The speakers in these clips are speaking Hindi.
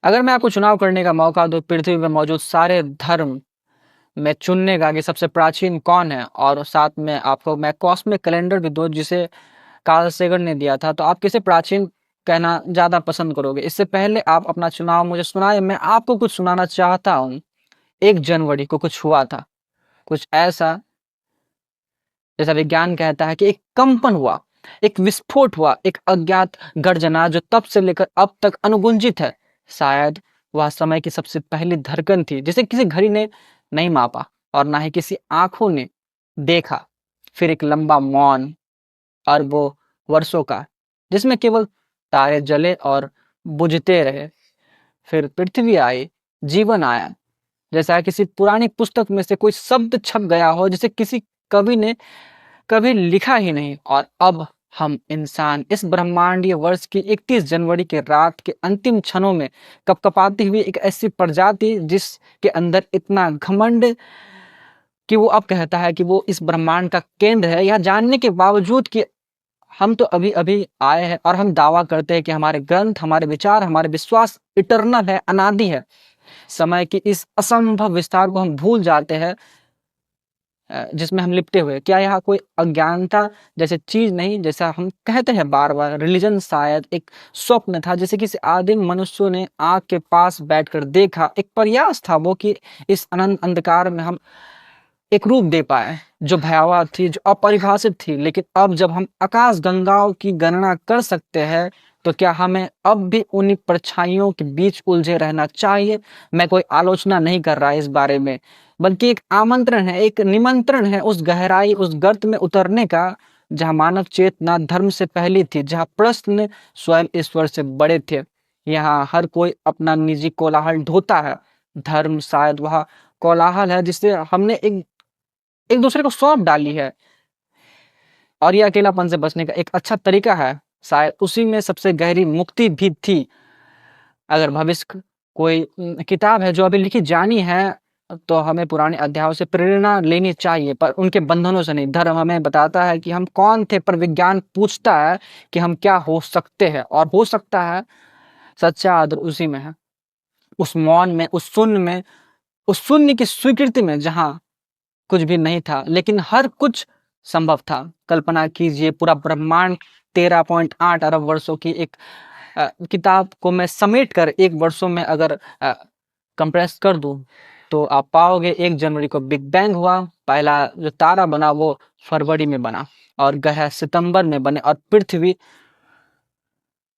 अगर मैं आपको चुनाव करने का मौका दूँ पृथ्वी पे मौजूद सारे धर्म में चुनने का कि सबसे प्राचीन कौन है और साथ में आपको मैं कॉस्मिक कैलेंडर भी दूँ जिसे कार्ल सेगन ने दिया था, तो आप किसे प्राचीन कहना ज़्यादा पसंद करोगे? इससे पहले आप अपना चुनाव मुझे सुनाएँ, मैं आपको कुछ सुनाना चाहता हूँ। 1 जनवरी को कुछ हुआ था, कुछ ऐसा जैसा विज्ञान कहता है कि एक कंपन हुआ, एक विस्फोट हुआ, एक अज्ञात गर्जना जो तब से लेकर अब तक अनगुंजित है। शायद वह समय की सबसे पहली धड़कन थी जिसे किसी घड़ी ने नहीं मापा और ना ही किसी आंखों ने देखा। फिर एक लंबा मौन अरबों वर्षों का जिसमें केवल तारे जले और बुझते रहे। फिर पृथ्वी आई, जीवन आया, जैसा किसी पुरानी पुस्तक में से कोई शब्द छप गया हो जिसे किसी कवि ने कभी लिखा ही नहीं। और अब हम इंसान इस ब्रह्मांडीय वर्ष की 31 जनवरी के रात के अंतिम क्षणों में कपकपाती हुई एक ऐसी प्रजाति जिसके अंदर इतना घमंड कि वो अब कहता है कि वो इस ब्रह्मांड का केंद्र है, यह जानने के बावजूद कि हम तो अभी अभी आए हैं और हम दावा करते हैं कि हमारे ग्रंथ, हमारे विचार, हमारे विश्वास इटर्नल है, अनादि है। समय की इस असंभव विस्तार को हम भूल जाते हैं जिसमें हम लिपटे हुए। क्या यहाँ कोई अज्ञानता जैसे चीज नहीं, जैसा हम कहते हैं बार बार रिलीजन शायद एक स्वप्न था जिसे किसी आदिम मनुष्यों ने आग के पास बैठकर देखा। एक प्रयास था वो कि इस अनंत अंधकार में हम एक रूप दे पाए जो भयावह थी, जो अपरिभाषित थी। लेकिन अब जब हम आकाश गंगाओं की गणना कर सकते हैं तो क्या हमें अब भी उन्हीं परछाइयों के बीच उलझे रहना चाहिए? मैं कोई आलोचना नहीं कर रहा इस बारे में, बल्कि एक आमंत्रण है, एक निमंत्रण है उस गहराई, उस गर्त में उतरने का जहां मानव चेतना धर्म से पहली थी, जहां प्रश्न स्वयं ईश्वर से बड़े थे। यहाँ हर कोई अपना निजी कोलाहल ढोता है। धर्म शायद वह कोलाहल है जिससे हमने एक एक दूसरे को सौंप डाली है और ये अकेलापन से बचने का एक अच्छा तरीका है। शायद उसी में सबसे गहरी मुक्ति भी थी। अगर भविष्य कोई किताब है जो अभी लिखी जानी है तो हमें पुराने अध्यायों से प्रेरणा लेनी चाहिए, पर उनके बंधनों से नहीं। धर्म हमें बताता है कि हम कौन थे, पर विज्ञान पूछता है कि हम क्या हो सकते हैं। और हो सकता है सच्चा आदर उसी में है, उस मौन में, उस शून्य में, उस शून्य की स्वीकृति में जहां कुछ भी नहीं था लेकिन हर कुछ संभव था। कल्पना कीजिए पूरा ब्रह्मांड 13.8 अरब वर्षों की एक किताब को मैं समेट कर 1 वर्षों में अगर कंप्रेस कर दूं तो आप पाओगे 1 जनवरी को बिग बैंग हुआ, पहला जो तारा बना वो फरवरी में बना और ग्रह सितंबर में बने और पृथ्वी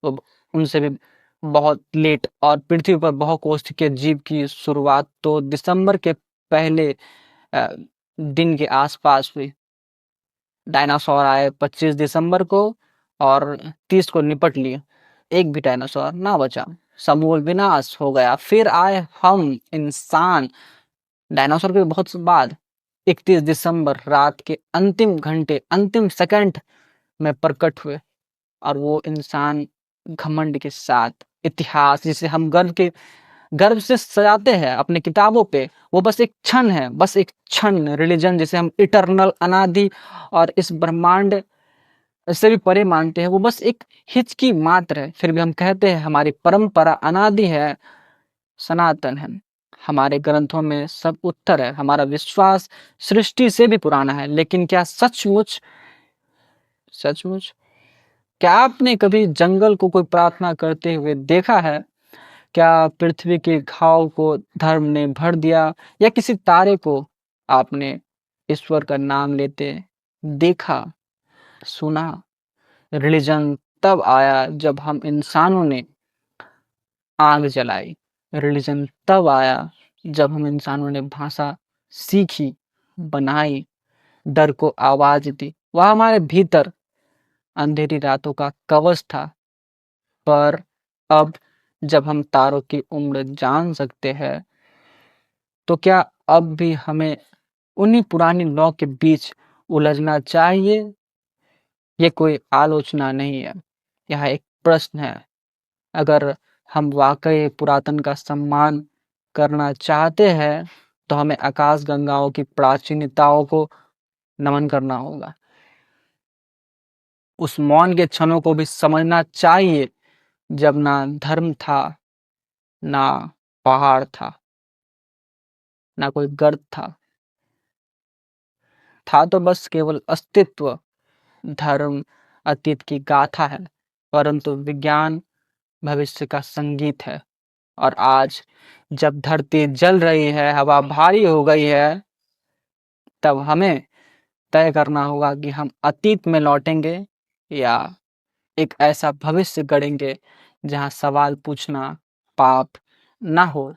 वो उनसे भी बहुत लेट, और पृथ्वी पर बहुकोष्ठ के जीव की शुरुआत तो दिसंबर के पहले अ, दिन के आसपास हुई। डायनासोर आए 25 दिसंबर को और 30 को निपट लिए, एक भी डायनासोर ना बचा, समूल विनाश हो गया। फिर आए हम इंसान, डायनासोर के बहुत बाद 31 दिसंबर रात के अंतिम घंटे, अंतिम सेकंड में प्रकट हुए। और वो इंसान घमंड के साथ इतिहास जिसे हम गर्व से सजाते हैं अपने किताबों पे, वो बस एक क्षण है, बस एक क्षण। रिलीजन जिसे हम इटर्नल, अनादि और इस ब्रह्मांड से भी परे मानते हैं, वो बस एक हिचकी मात्र है। फिर भी हम कहते हैं हमारी परंपरा अनादि है, सनातन है, हमारे ग्रंथों में सब उत्तर है, हमारा विश्वास सृष्टि से भी पुराना है। लेकिन क्या सचमुच सचमुच क्या आपने कभी जंगल को कोई प्रार्थना करते हुए देखा है? क्या पृथ्वी के घाव को धर्म ने भर दिया, या किसी तारे को आपने ईश्वर का नाम लेते देखा, सुना? रिलीजन तब आया जब हम इंसानों ने आग जलाई। रिलीजन तब आया जब हम इंसानों ने भाषा सीखी, बनाई, डर को आवाज दी। वह हमारे भीतर अंधेरी रातों का कवच था। पर अब जब हम तारों की उम्र जान सकते हैं तो क्या अब भी हमें उन्हीं पुरानी लौ के बीच उलझना चाहिए? ये कोई आलोचना नहीं है, यह एक प्रश्न है। अगर हम वाकई पुरातन का सम्मान करना चाहते हैं तो हमें आकाश गंगाओं की प्राचीनताओं को नमन करना होगा। उस मौन के क्षणों को भी समझना चाहिए जब ना धर्म था, ना पहाड़ था, ना कोई गर्त था तो बस केवल अस्तित्व। धर्म अतीत की गाथा है, परंतु विज्ञान भविष्य का संगीत है। और आज जब धरती जल रही है, हवा भारी हो गई है, तब हमें तय करना होगा कि हम अतीत में लौटेंगे या एक ऐसा भविष्य गढ़ेंगे जहां सवाल पूछना पाप ना हो।